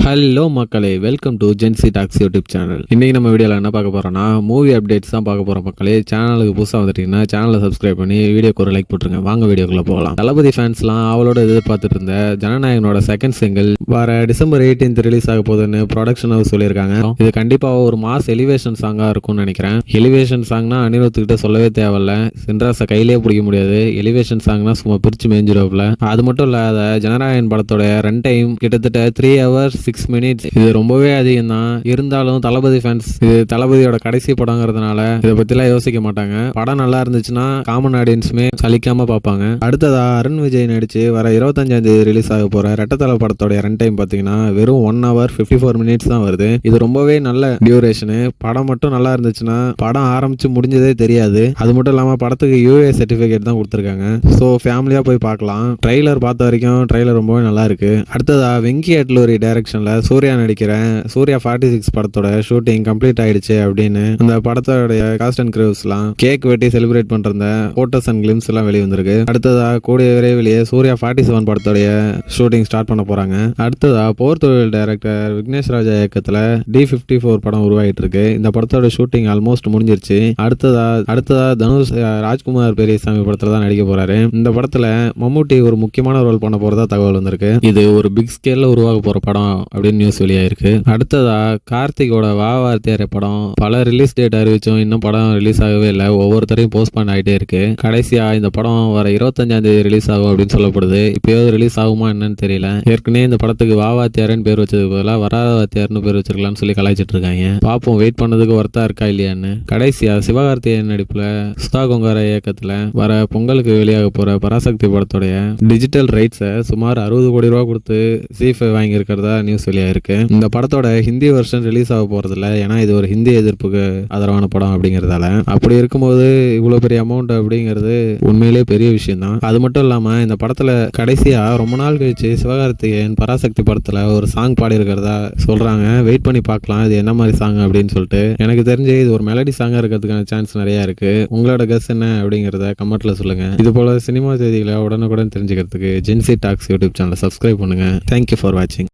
Hello மக்களே, welcome to Jency talks YouTube channel. இன்னைக்கு நம்ம வீடியோவில் என்ன பார்க்க போறோம்னா மூவி அப்டேட்ஸ் தான் பார்க்க போறோம். மக்களே, சேனலுக்கு புதுசாக வந்துட்டீங்கன்னா சேனலை சப்ஸ்கிரைப் பண்ணி வீடியோக்கு ஒரு லைக் போட்டுருங்க. வாங்க வீடியோக்குள்ள போகலாம். தளபதி ஃபேன்ஸ்லாம் அவளோட எதிர்பார்த்துட்டு இருந்த ஜனநாயகனோட செகண்ட் சிங்கிள் வர டிசம்பர் 18 ரிலீஸ் ஆக போகுதுன்னு ப்ரொடக்ஷன் ஹவுஸ் சொல்லியிருக்காங்க. இது கண்டிப்பாக ஒரு மாஸ் எலிவேஷன் சாங்காக இருக்கும்னு நினைக்கிறேன். எலிவேஷன் சாங்னா அனிருத் கிட்ட சொல்லவே தேவையில்ல, சின்ராஸை கையிலேயே பிடிக்க முடியாது. எலிவேஷன் சாங்னா சும்மா பிரிச்சு மேஞ்சிடுவாப்ல. அது மட்டும் இல்லாத ஜனநாயகன் படத்தோட ரன் டைம் கிட்டத்தட்ட 3 hours 6 minutes. இது ரொம்பவே அதிகம் தான். இருந்தாலும் தளபதி ஃபேன்ஸ் இது தளபதியோட கடைசி படங்கிறதுனால இதை பத்திலாம் யோசிக்க மாட்டாங்க. படம் நல்லா இருந்துச்சுன்னா காமன் ஆடியன்ஸுமே சலிக்காம பார்ப்பாங்க. அடுத்ததா அருண் விஜய் நடிச்சு வர 25ஆம் தேதி ரிலீஸ் ஆக போற ரெட்டத்தலை படத்தோட ரன் டைம் பாத்தீங்கன்னா வெறும் 1 hour 54 minutes தான் வருது. இது ரொம்பவே நல்ல டியூரேஷனு. படம் மட்டும் நல்லா இருந்துச்சுன்னா படம் ஆரம்பிச்சு முடிஞ்சதே தெரியாது. அது மட்டும் இல்லாம படத்துக்கு UA சர்டிபிகேட் தான் கொடுத்துருக்காங்க. ஸோ ஃபேமிலியா போய் பார்க்கலாம். ட்ரெய்லர் பார்த்த வரைக்கும் ட்ரெய்லர் ரொம்பவே நல்லா இருக்கு. அடுத்ததா வெங்கி அட்லூரி டைரக்ஷன்ல சூர்யா நடிக்கிற சூர்யா 46 படத்தோட ஷூட்டிங் கம்ப்ளீட் ஆயிடுச்சு அப்படின்னு அந்த படத்தோட காஸ்ட் அண்ட் கிரூஸ்லாம் கேக் வெட்டி செலிப்ரேட் பண்ற போட்டோஸ் அண்ட் கிளிம்ஸ் எல்லாம் வெளியே வந்திருக்கு. அடுத்ததா கூடிய விரைவிலேயே சூர்யா 47 படத்தோடைய ஷூட்டிங் ஸ்டார்ட் பண்ண போறாங்க. அடுத்ததா போர் தொழில் டைரக்டர் விக்னேஷ் ராஜா இயக்கத்துல D54 படம் உருவாயிட்டு இருக்கு. இந்த படத்தோட ஷூட்டிங் ஆல்மோஸ்ட் முடிஞ்சிருச்சு. அடுத்ததா தனுஷ் ராஜ்குமார் பெரியசாமி படத்துல தான் நடிக்க போறாரு. இந்த படத்துல மம்முட்டி ஒரு முக்கியமான ரோல் பண்ண போறதா தகவல் வந்திருக்கு. இது ஒரு பிக் ஸ்கேல்ல உருவாக போற படம் அப்படின்னு நியூஸ் வெளியாயிருக்கு. அடுத்ததா கார்த்திகோட வா வார்த்தையாரே படம் பல ரிலீஸ் டேட் அறிவிச்சோம், இன்னும் படம் ரிலீஸ் ஆகவே இல்லை. ஒவ்வொருத்தரையும் போஸ்ட்போன் ஆகிட்டே இருக்கு. கடைசியா இந்த படம் வர 25ஆம் தேதி ரிலீஸ் ஆகும் அப்படின்னு சொல்லப்படுது. இப்பயாவது ரிலீஸ் ஆகுமா என்னன்னு தெரியல. ஏற்கனவே இந்த படத்துக்கு வா வாத்தியாரன்னு பேர் வச்சதுக்கு பதிலாக வராத வாத்தியார்னு பேர் வச்சிருக்கலாம்னு சொல்லி கலாய்ச்சிட்டு இருக்காங்க. பாப்போம் வெயிட் பண்ணதுக்கு ஒர்த்தா இருக்கா இல்லையான்னு. கடைசியா சிவகார்த்திகேயன் நடிப்புல சுதா கொங்கார இயக்கத்துல வர பொங்கலுக்கு வெளியாக போற பராசக்தி படத்தோடைய டிஜிட்டல் ரைட்ஸை சுமார் 60 கோடி ரூபா கொடுத்து C5 வாங்கி இருக்கிறதா நியூஸ் வெளியாயிருக்கு. இந்த படத்தோட ஹிந்தி வெர்ஷன் ரிலீஸ் ஆக போறதில்ல, ஏன்னா இது ஒரு ஹிந்தி எதிர்ப்புக்கு ஆதரவான படம் அப்படிங்கறதால. அப்படி இருக்கும்போது இவ்வளவு பெரிய அமௌண்ட் அப்படிங்கிறது உண்மையிலேயே பெரிய விஷயம் தான். அது மட்டும் இல்லாம இந்த படத்துல கடைசியா ரொம்ப நாள் கழிச்சு சிவகார்த்திகேயன் பராசக்தி படத்துல ஒரு சாங் பாடி இருக்கிறதா சொல்றாங்க. வெயிட் பண்ணி பார்க்கலாம் இது என்ன மாதிரி சாங் அப்படின்னு சொல்லிட்டு. எனக்கு தெரிஞ்சு இது ஒரு மெலடி சாங்கா இருக்கிறதுக்கான சான்ஸ் நிறைய இருக்கு. உங்களோட கெஸ் என்ன அப்படிங்கறத கமெண்ட்ல சொல்லுங்க. இது போல சினிமா செய்திகளை உடனுக்குடன் தெரிஞ்சுக்கிறதுக்கு ஜென்சி டாக்ஸ் யூடியூப் சேனலை சப்ஸ்கிரைப் பண்ணுங்க. தேங்க்யூ ஃபார் வாட்சிங்.